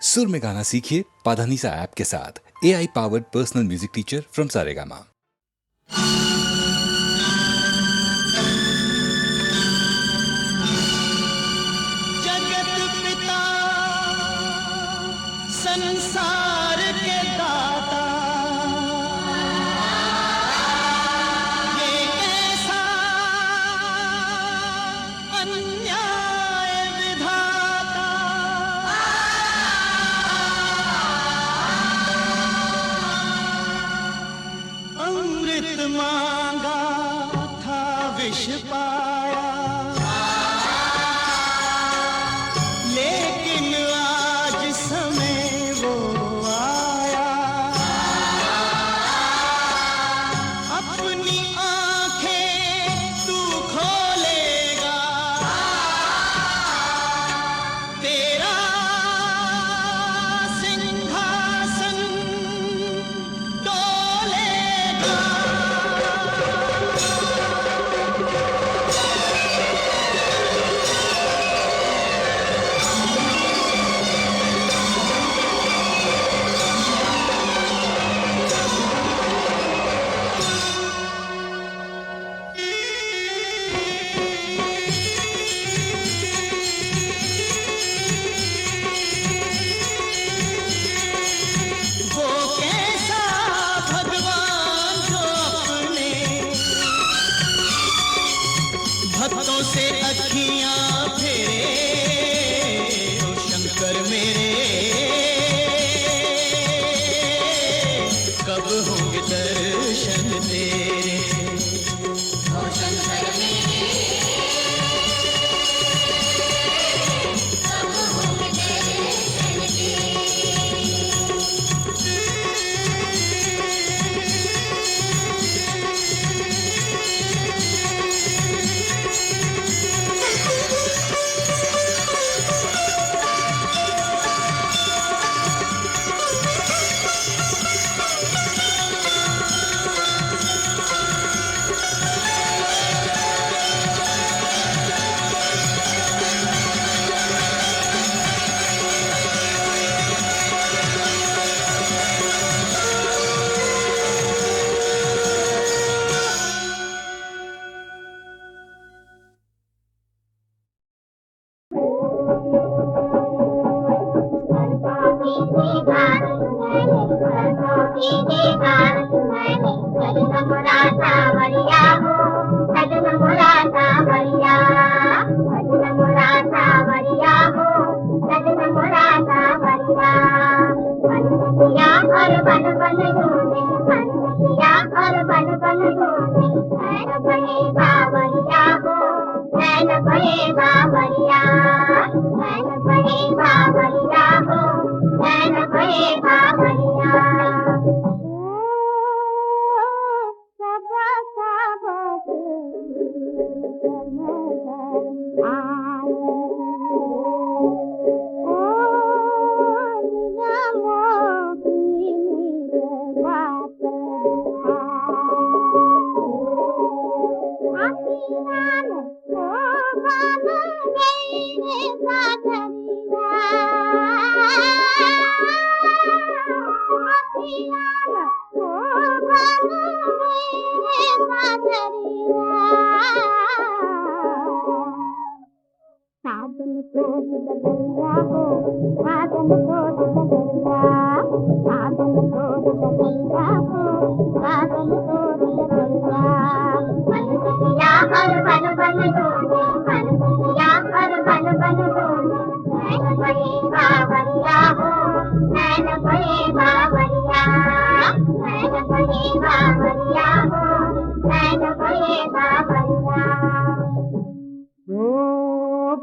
सुर में गाना सीखिए पाधानीसा ऐप के साथ। AI powered personal music teacher from Saregama. जगत पिता संसार के दाता, ये कैसा अन्याय विधाता। अमृत मांगा था विष पाया, लेकिन आज समय वो आया। अपनी आंखें तू खोलेगा, तेरा सिंहासन डोलेगा। वो कैसा भगवान जो अपने भक्तों से अखियां फेरे, ओ शंकर मेरे कब होंगे दर्शन तेरे। ओ शंकर मेरे कब होंगे दर्शन तेरे।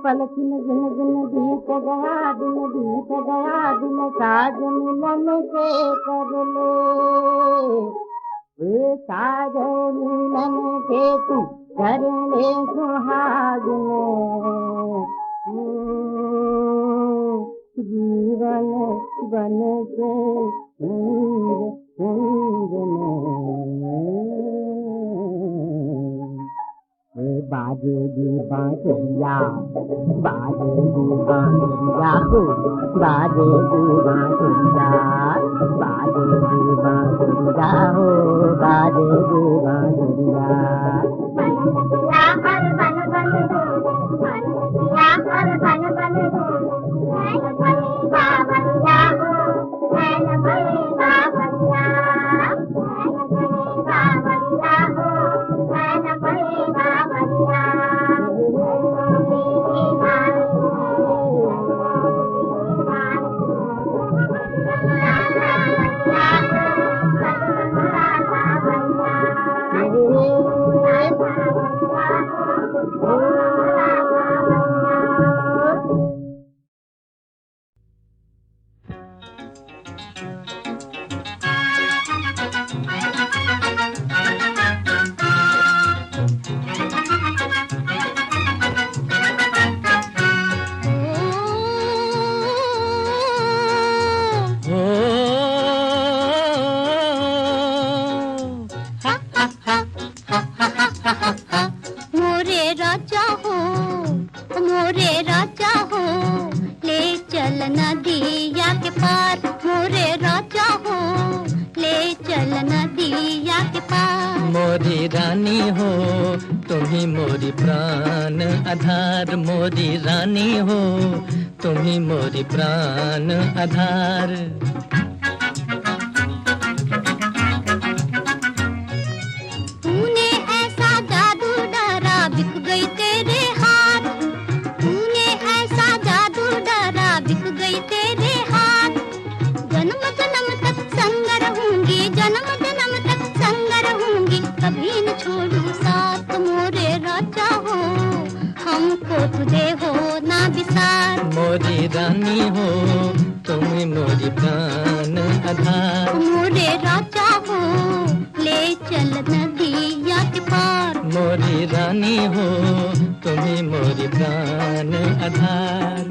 पलकिन गिन गिन बीत गया दिन, बीत गया दिन, साज मिलन के कर ले। वे साज मिलन के तू कर ले सुहागिन, जीवन बन के में बाज बाजेगी बांसुरिया, बाजेगी बांसुरिया हो, बाजेगी बांसुरिया, बाजेगी बांसुरिया हो, बाजेगी बांसुरिया। मोरे राजा हो, मोरे राजा हो, ले चल नदिया के पार। मोरे राजा हो, ले चल नदिया के पार। मोरी रानी हो तुम ही मोरी प्राण आधार, मोरी रानी हो तुम ही मोरी प्राण आधार। तूने ऐसा जादू डरा बिक गई तेरे हाथ, तूने ऐसा जादू डरा बिक गई तेरे हाथ। जन्म जन्म तक संग रहूंगी, जन्म जन्म तक संग रहूंगी, कभी न छोड़ू साथ। मोरे राजा हो हमको तुझे हो ना विसार। मोरी रानी हो तुम ही मोरी प्राण आधार। मोरे राजा हो ले चल नदिया के पार। मोरी रानी हो तुम ही मोरी प्राण आधार।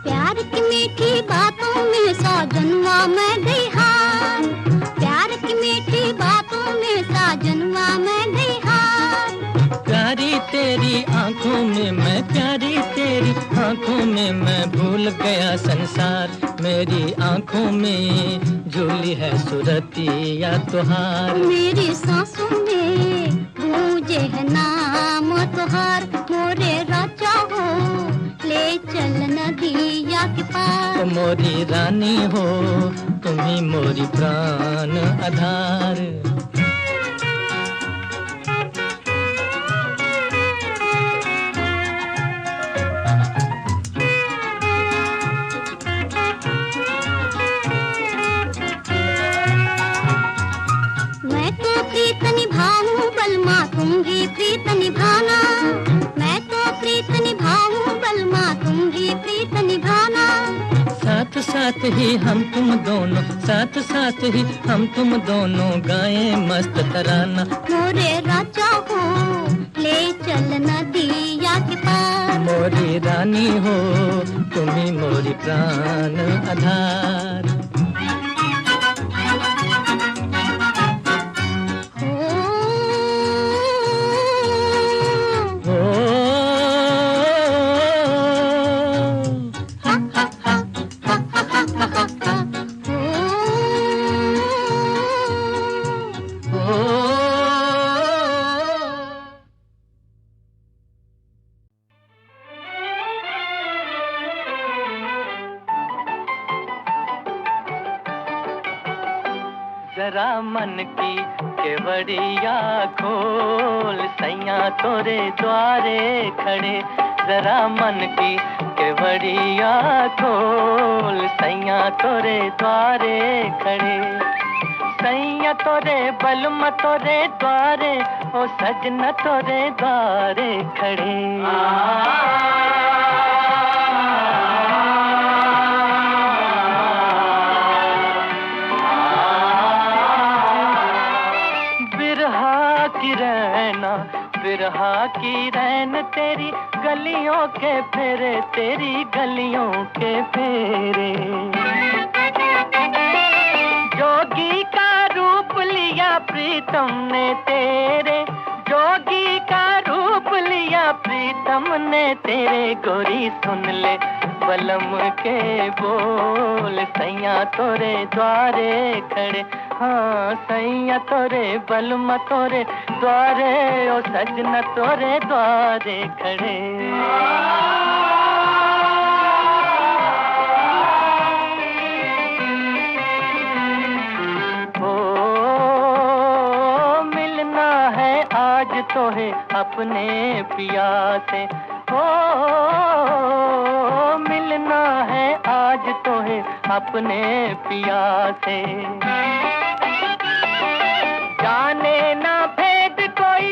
प्यार की मीठी बातों में सा जन्मा मैं गई हार। प्यार की मीठी बातों में सा जन्मा मैं गई हार। प्यारी तेरी आंखों में मैं, प्यारी तेरी आंखों में मैं भूल गया संसार। मेरी आंखों में झूली है सुरतिया तुहार। मेरी सांसों में गूंजे है नाम तुहार। मोरे राजा हो ले चल नदिया के पार। मोरी रानी हो तुम ही मोरी प्राण आधार। मैं तो प्रीत निभाऊं बलमा तुम भी प्रीत निभाना। मैं तो प्रीत निभाऊं बलमा तुम भी प्रीत निभाना। साथ साथ ही हम तुम दोनों, साथ साथ ही हम तुम दोनों गाएं मस्त तराना। मोरे राजा हो ले चल नदिया के पार। मोरी रानी हो तुम ही मोरी प्राण आधार। जरा मन की केवड़िया खोल, सैया तोरे द्वारे खड़े। जरा मन की केवड़िया खोल, सैया तोरे द्वारे खड़े। सैया तोरे बलम तोरे द्वारे, ओ सजना तोरे द्वारे खड़े। बिरहा की रैन तेरी गलियों के फेरे, तेरी गलियों के फेरे। जोगी का रूप लिया प्रीतम ने तेरे, जोगी का रूप लिया प्रीतम ने तेरे। गोरी सुन ले बलम के बोल, सैया तोरे द्वारे खड़े। हाँ सैया तोरे बलम तोरे द्वारे, ओ सजना तोरे द्वारे खड़े। आज तो है अपने पिया से, ओ मिलना है आज तो है अपने पिया से। जाने ना भेद कोई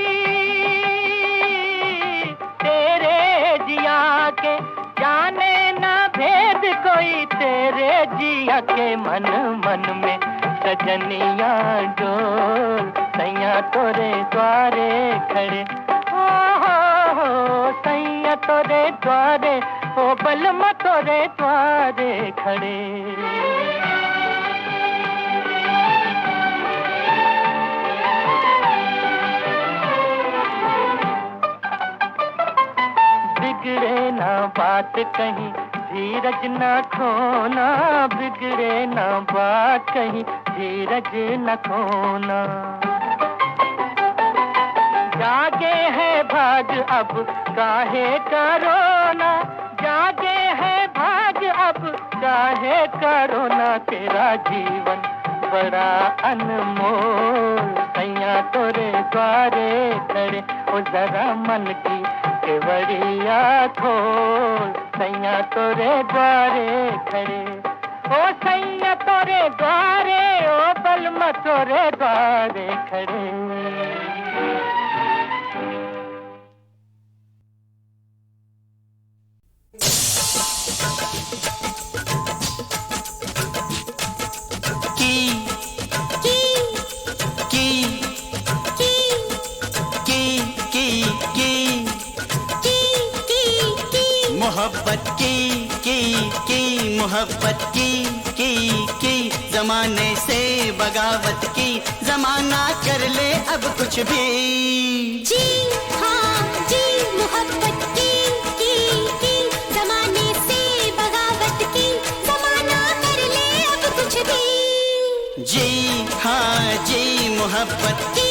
तेरे जिया के, जाने ना भेद कोई तेरे जिया के। मन मन में सजनिया डोल, सैया तोरे द्वारे खड़े। हो सैया तोरे द्वारे, ओ बलमा तोरे द्वारे खड़े। बिगड़े ना बात कहीं धीरज ना खोना, बिगड़े ना बात कहीं धीरज न खोना। जागे है भाग अब काहे करोना, जागे है भाग अब काहे करोना। तेरा जीवन बड़ा अनमोल, सैया तोरे द्वारे खड़े। ओ जरा मन की केवड़िया खोल, सैया तोरे द्वारे खड़े। ओ सैया तोरे द्वारे, ओ बलमा तोरे द्वारे खड़े। मोहब्बत की मोहब्बत की जमाने से बगावत की। जमाना कर ले अब कुछ भी। जी हाँ जी मोहब्बत की जमाने से बगावत की। जमाना कर ले अब कुछ भी। जी हाँ जी मोहब्बत की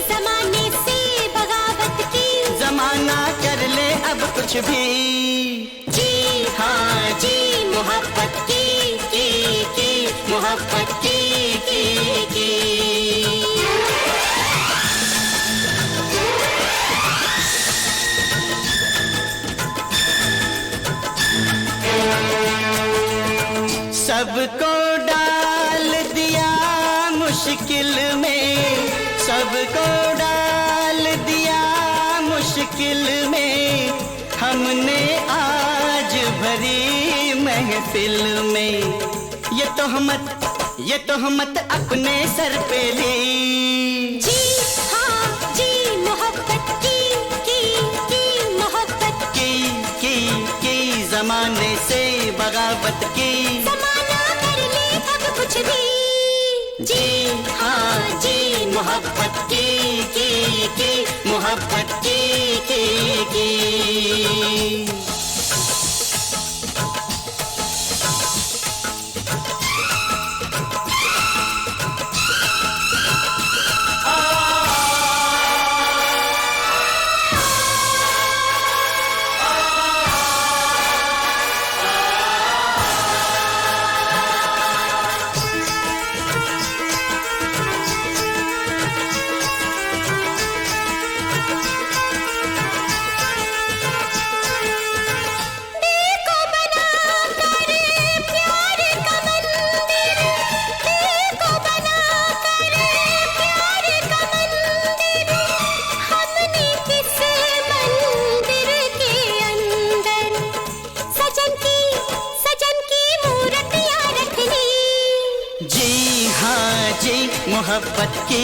जमाने से बगावत की। जमाना कर ले अब कुछ भी। जी हाँ जी मोहब्बत की मोहब्बत की। सबको डाल दिया मुश्किल में, सबको डाल दिया मुश्किल में। हमने आज भरी महफिल में ये तोहमत अपने सर पे ली। जी हाँ जी मोहब्बत की मोहब्बत की जमाने से बगावत की। जमाना कर ले अब कुछ भी। जी हाँ जी मोहब्बत की मोहब्बत की। मोहब्बत की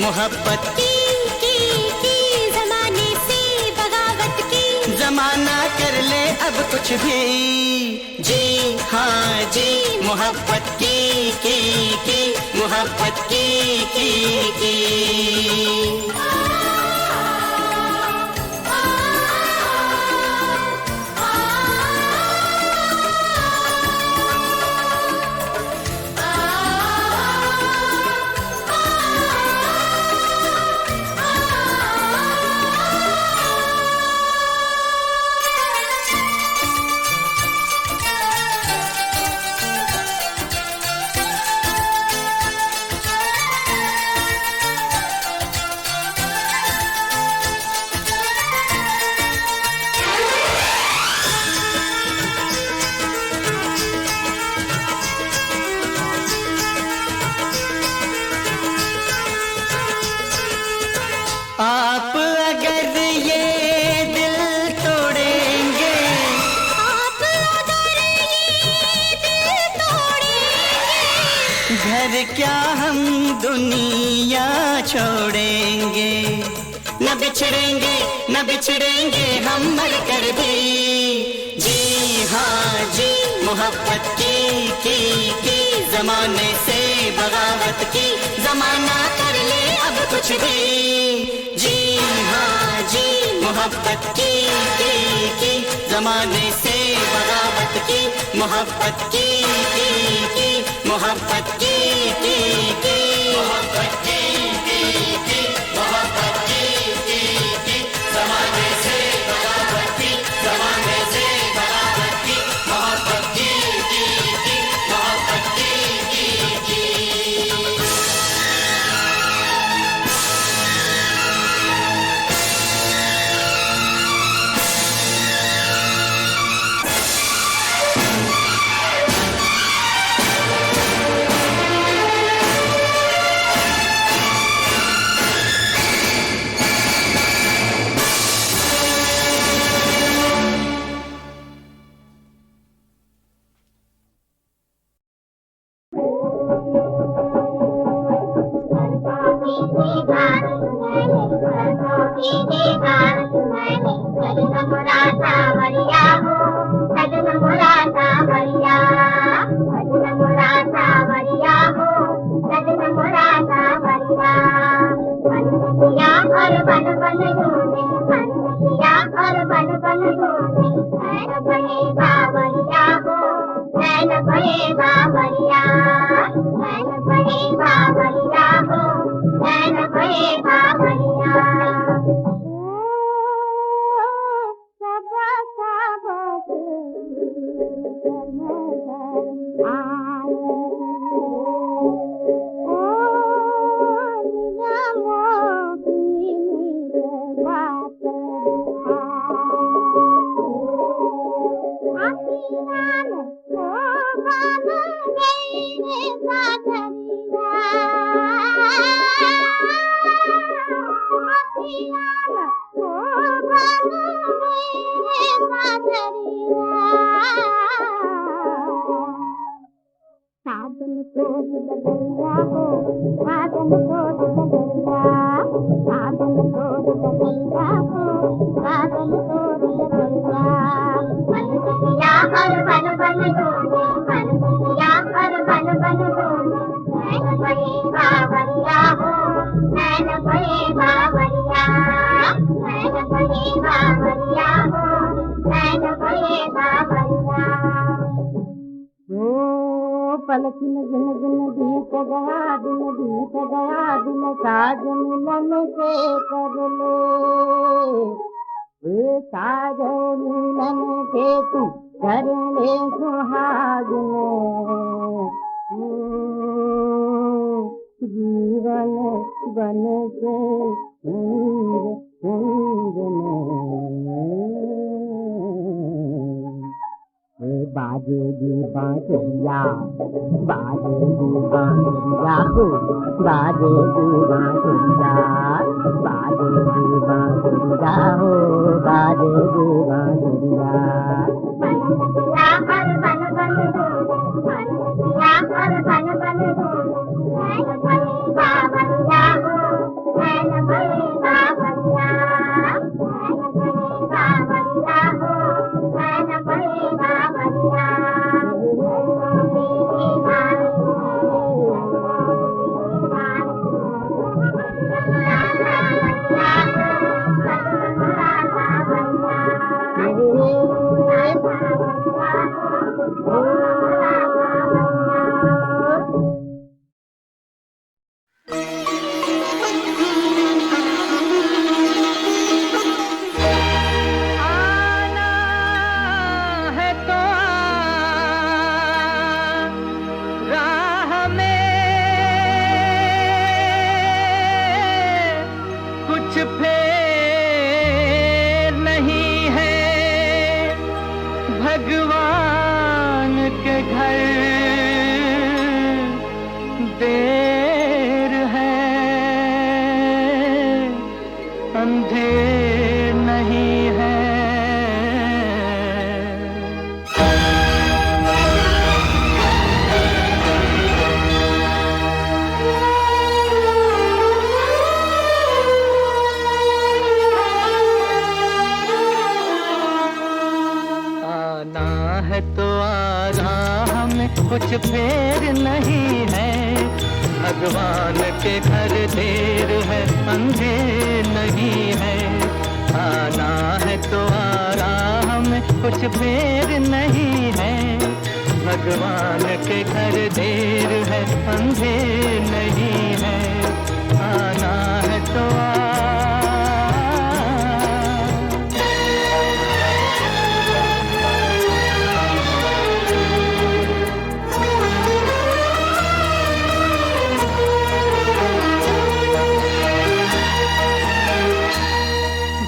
मोहब्बत अब कुछ भी। जी हाँ जी, मोहब्बत की मोहब्बत की। आप अगर ये दिल तोड़ेंगे, आप अगर ये दिल तोड़ेंगे, घर क्या हम दुनिया छोड़ेंगे। न बिछड़ेंगे न बिछड़ेंगे हम मर कर भी। जी हाँ जी, मोहब्बत की जमाने से बगावत की। जमाना कर ले अब कुछ भी। जी हाँ जी, मोहब्बत की जमाने से बगावत की। मोहब्बत की मोहब्बत की मोहब्बत की मोहब्बत की जमाने से बगावत की। जमाने से बगावत की मोहब्बत की मोहब्बत की। पलकिन गिन गिन बीत गया दिन बीत गया दिन साज मिलन के कर ले साज मिलन के तू कर ले सुहागिन जीवन बन के बाजेगी बांसुरिया बाजेगी बांसुरिया हो बाजेगी बांसुरिया बाजेगी बांसुरिया हो बाजेगी बांसुरिया आना है तो राह में कुछ फेर नहीं है भगवान के घर देर है अंधेर नहीं है आना है तो आना हमें कुछ फेर नहीं है भगवान के घर देर है अंधेर नहीं है आना है तो आना हमें कुछ फेर नहीं है भगवान के घर देर है अंधेर नहीं है आना है तो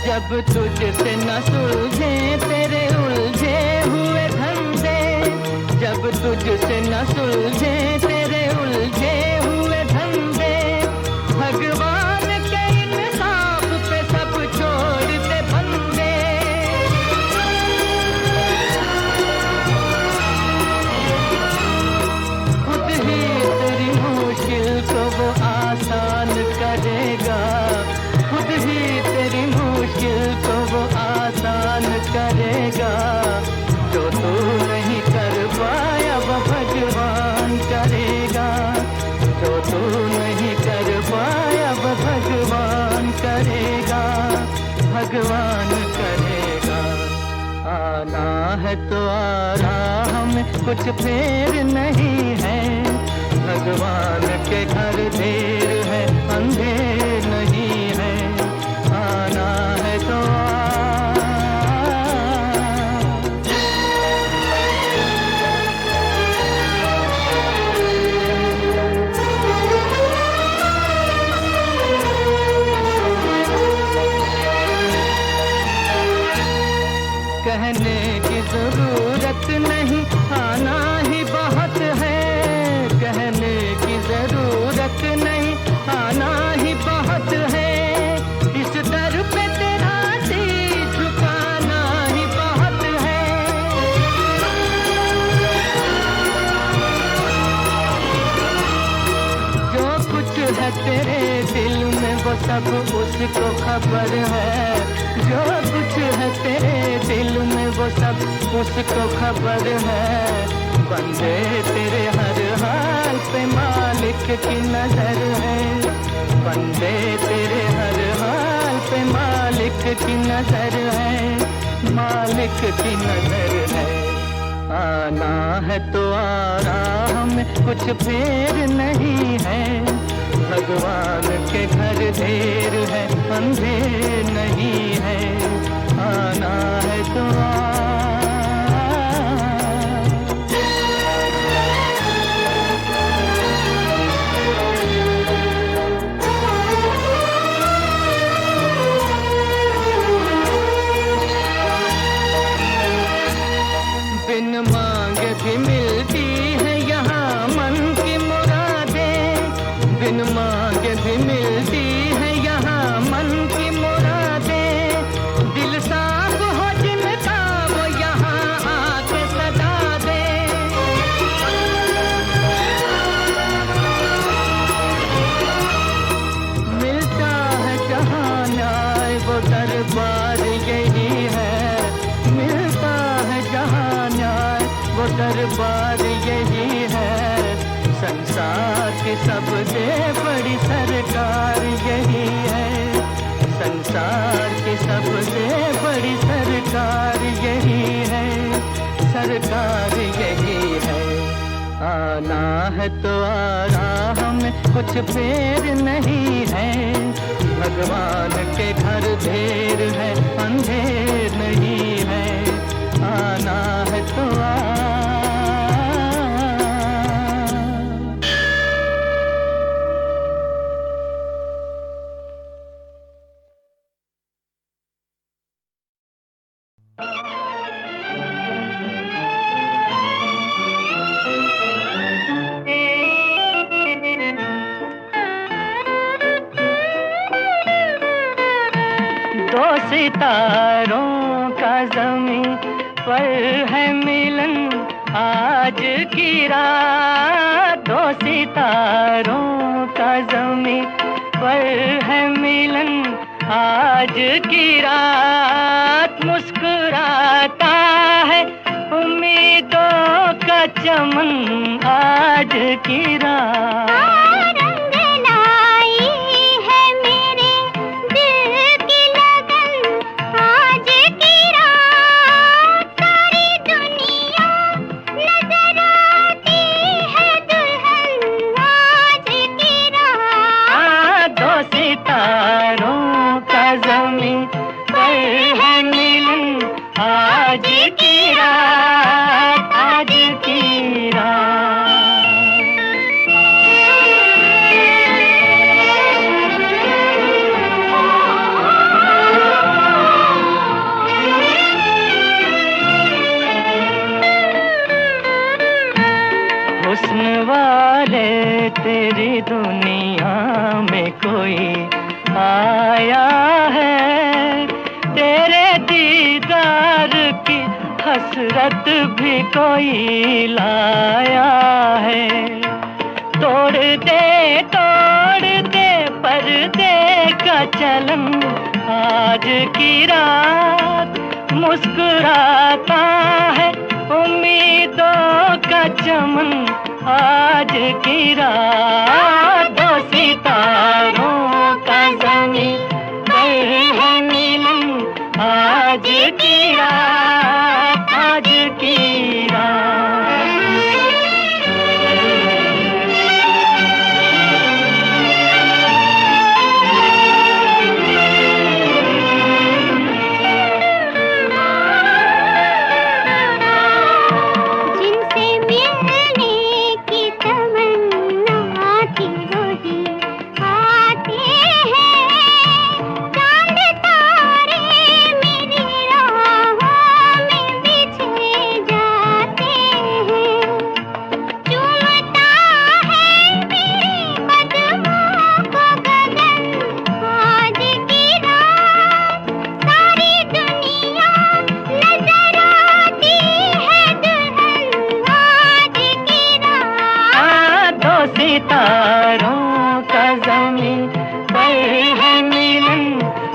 जब तुझसे न सुलझे तेरे उलझे हुए धंधे जब तुझसे न सुलझे तेरे उलझे हुए धंधे भगवान के इंसाफ पे सब छोड़ दे बंदे खुद ही तेरी मुश्किल को वो आसान करेगा खुद ही तेरी मुश्किल को वो आसान करेगा जो तू नहीं कर पाया वो भगवान करेगा जो तू नहीं कर पाया वो भगवान करेगा भगवान करेगा आना है तो आना हमें कुछ फेर नहीं है भगवान के घर देर है अंधेर नहीं है आना है तो कहने की जरूरत नहीं आना ही बहुत है कहने की जरूरत नहीं आना ही बहुत है इस दर पे तेरा शीश झुकाना ही बहुत है जो कुछ है तेरे दिल में वो सब उसको खबर है जो कुछ है तेरे दिल में वो सब उसको खबर है बंदे तेरे हर हाल पे मालिक की नजर है बंदे तेरे हर हाल पे मालिक की नजर है मालिक की नजर है आना है तो आना हमें कुछ फेर नहीं है भगवान के घर देर है अंधेर नहीं है आना है तो बिन मांगे भी मिलती है यहाँ मन की मुरादें बिन मांगे भी मिलती है यहाँ मन की मुरादें दिल साफ हो जिनका वो यहाँ आके सदा दे मिलता है जहाँ न्याय वो दरबार यही है मिलता है जहाँ न्याय वो दरबार यही है संसार की सबसे बड़ी सरकार यही है संसार की सबसे बड़ी सरकार यही है सरकार यही है। आना है तो आ राह में, कुछ फेर नहीं है। भगवान के घर देर है, अंधेर नहीं है। आना है तो आ। दो सितारों का ज़मीं पर है मिलन आज की रात। दो सितारों का ज़मीं पर है मिलन आज की रात। मुस्कुराता है उम्मीदों का चमन आज की रात। सितारों का ज़मीं पर है मिलन आज की रात, आज की रात। हुस्न वाले तेरी दुनिया में कोई आया है, तेरे दीदार की हसरत भी कोई लाया है। तोड़ दे पर्दे का चलन आज की रात। मुस्कुराता है उम्मीदों का चमन आज की रात। दो सितारों का ज़मीं पर है मिलन आज की रात, आज की रात। सितारों का ज़मीं पर है मिलन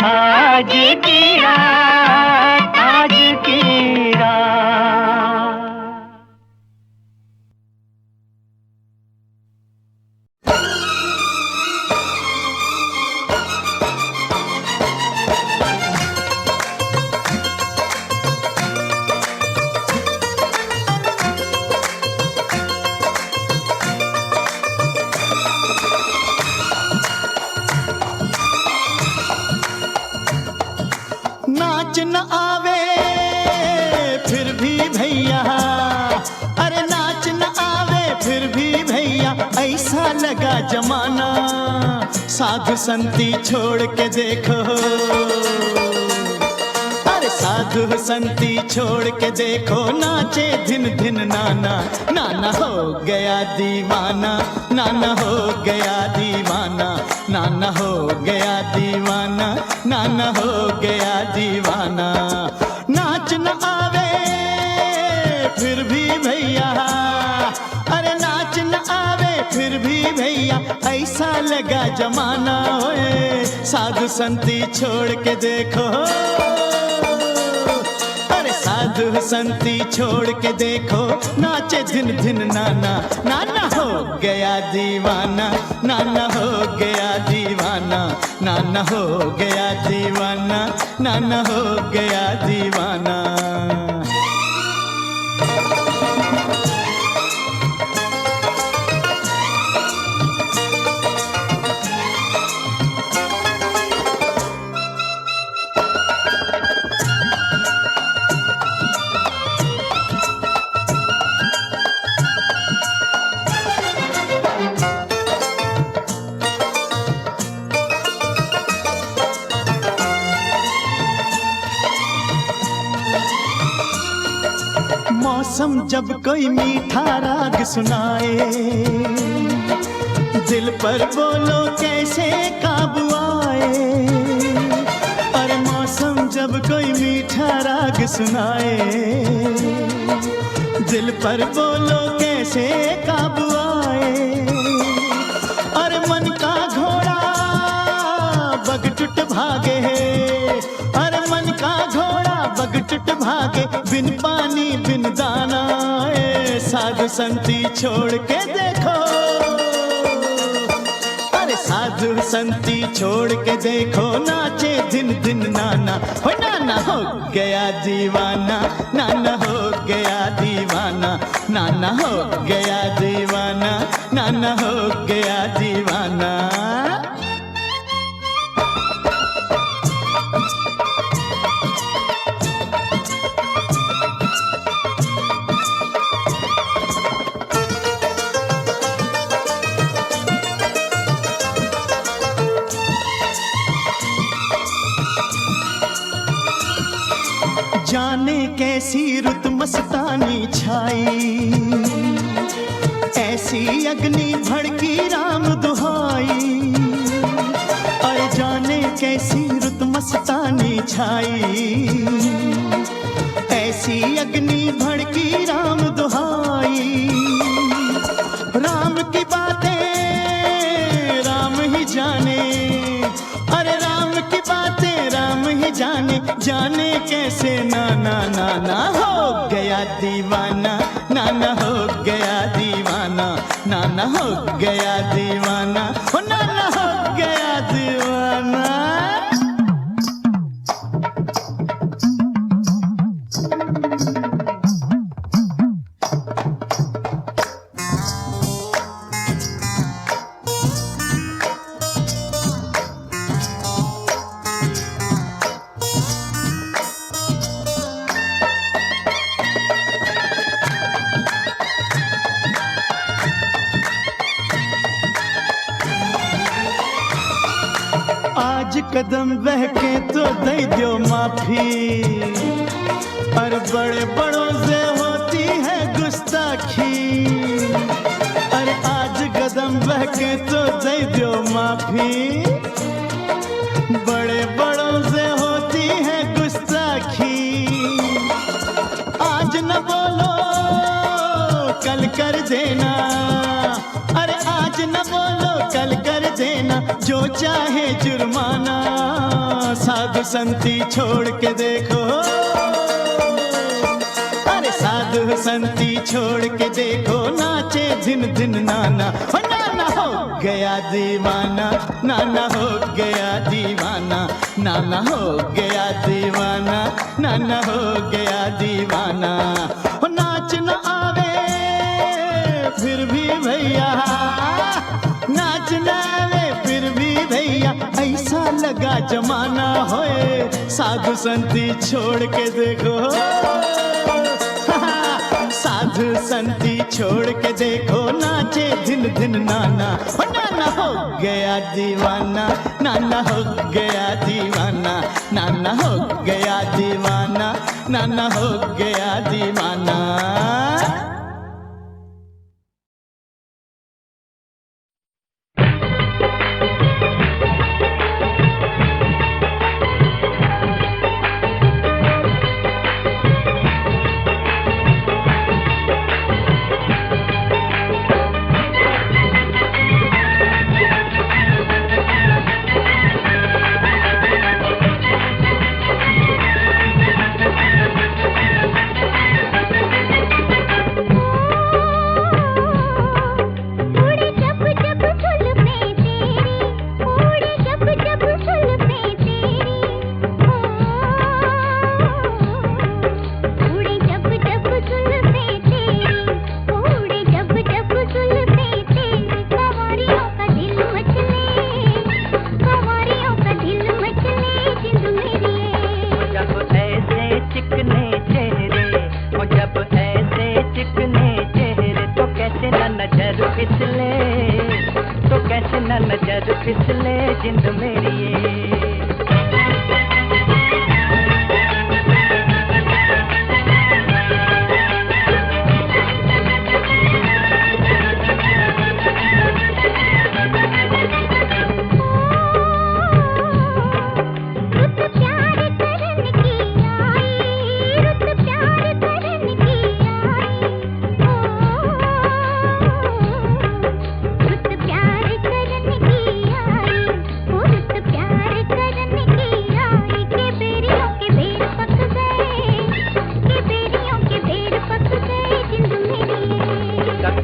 आज की रात, आज की रात। नाच न आवे फिर भी भैया, अरे नाच न आवे फिर भी भैया, ऐसा लगा जमाना। साधु संती छोड़ के देखो, अरे साधु संती छोड़ के देखो, नाचे धिन धिन नाना। नाना हो गया दीवाना, नाना हो गया दीवाना, नाना हो गया दीवाना, नाना हो गया दीवाना। नाच न आवे फिर भी भैया, अरे नाच न आवे फिर भी भैया, ऐसा लगा जमाना। ओए साधु संती छोड़ के देखो, अरे साधु संती छोड़ के देखो, नाचे धिन धिन नाना। नाना हो गया दीवाना, नाना हो गया दीवाना, नाना हो गया दीवाना, नाना हो गया दीवाना। जब कोई मीठा राग सुनाए, दिल पर बोलो कैसे काबू आए। अरे मौसम जब कोई मीठा राग सुनाए, दिल पर बोलो कैसे काबू आए। अरे मन का घोड़ा बगटुट भागे, अरे मन का घोड़ा बगटुट भागे, बिन पानी बिन दाना। ए साधु संती छोड़ के देखो, अरे साधु संती छोड़ के देखो, नाचे दिन दिन नाना। हो नाना हो गया दीवाना, नाना हो गया दीवाना, नाना हो गया दीवाना, नाना हो गया दीवाना। जाने कैसी रुत मस्तानी छाई, ऐसी अग्नि भड़की राम दुहाई। अरे जाने कैसी रुत मस्तानी छाई, ऐसी अग्नि भड़की राम दुहाई। राम की बातें राम ही जाने, अरे राम की बातें राम ही जाने, जाने कैसे नाना नाना हो गया दीवाना, नाना हो गया दीवाना, नाना हो गया दीवाना, हो नाना हो गया दीवाना। आज कदम बहके तो दे दो माफी, और बड़े बड़ों से होती है गुस्ताखी। अरे आज कदम बहके तो दे दो माफी, बड़े बड़ों से होती है गुस्ताखी। आज न बोलो कल कर देना, अरे आज न बोलो कल कर देना, जो चाहे जुर्माना। साधु संती छोड़ के देखो, अरे साधु संती छोड़ के देखो, नाचे दिन दिन नाना। हो नाना हो गया दीवाना, नाना हो गया दीवाना, नाना हो गया दीवाना, नाना हो गया दीवाना। हो नाच न आवे फिर भी भैया, नाच न आवे फिर भी भैया, ऐसा लगा जमाना। होए साधु संती छोड़ के देखो, साधु संती छोड़ के देखो, नाचे दिन दिन नाना। हो नाना हो गया दीवाना, नाना हो गया दीवाना, नाना हो गया दीवाना, नाना हो गया दीवाना। नजर फिसले जिंद मेरी।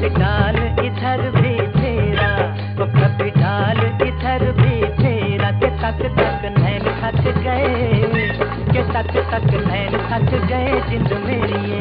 कभी डाल इधर भी फेरा, वो कभी डाल इधर भी फेरा, के तक तक नैन थक गए, के तक तक नैन थक गए जिंद मेरी ये।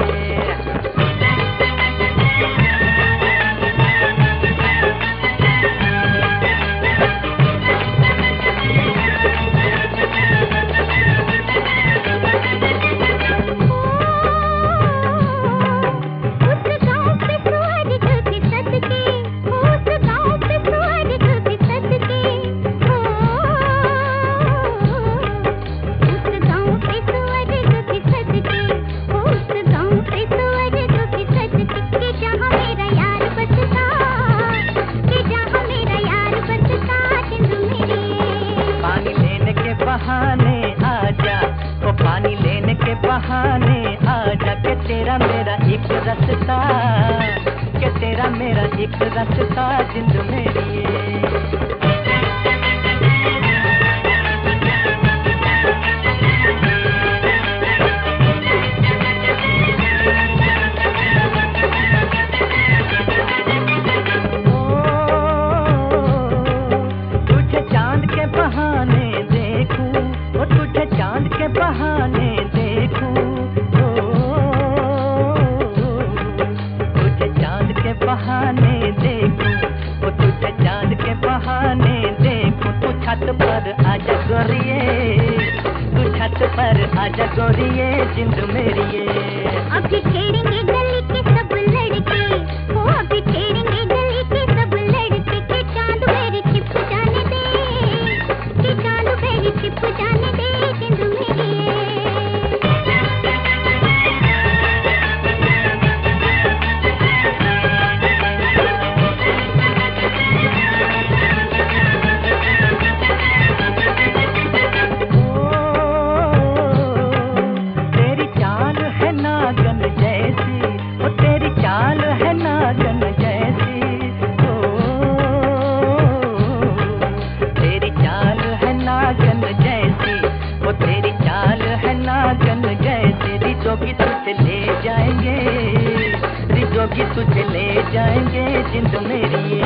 बहाने आजा, वो पानी लेने के बहाने आजा, के तेरा मेरा एक रास्ता, के तेरा मेरा एक रास्ता जिंद मेरी ये। बहाने देखूं, तुझे चांद के बहाने देखूं, वो तुझे चांद के बहाने देखूं, तू छत पर आजा गोरिये, तू छत पर आजा गोरिये जिंद मेरी ये। अभी छेड़ेंगे गली के सब लड़के, वो अभी छेड़ेंगे गली के सब लड़के, के चांद मेरे छिप जाने दे, के चांद मेरे छिप जाने दे जिंद मेरी ये। तेरी चाल है नागन जैसी, वो तेरी चाल है नागन जैसी, तेरी चाल है नागन जैसी, वो तेरी चाल है नागन जैसी, रिजोगी तुझे ले जाएंगे, रिजोगी तुझे ले जाएंगे जिंद मेरी ये।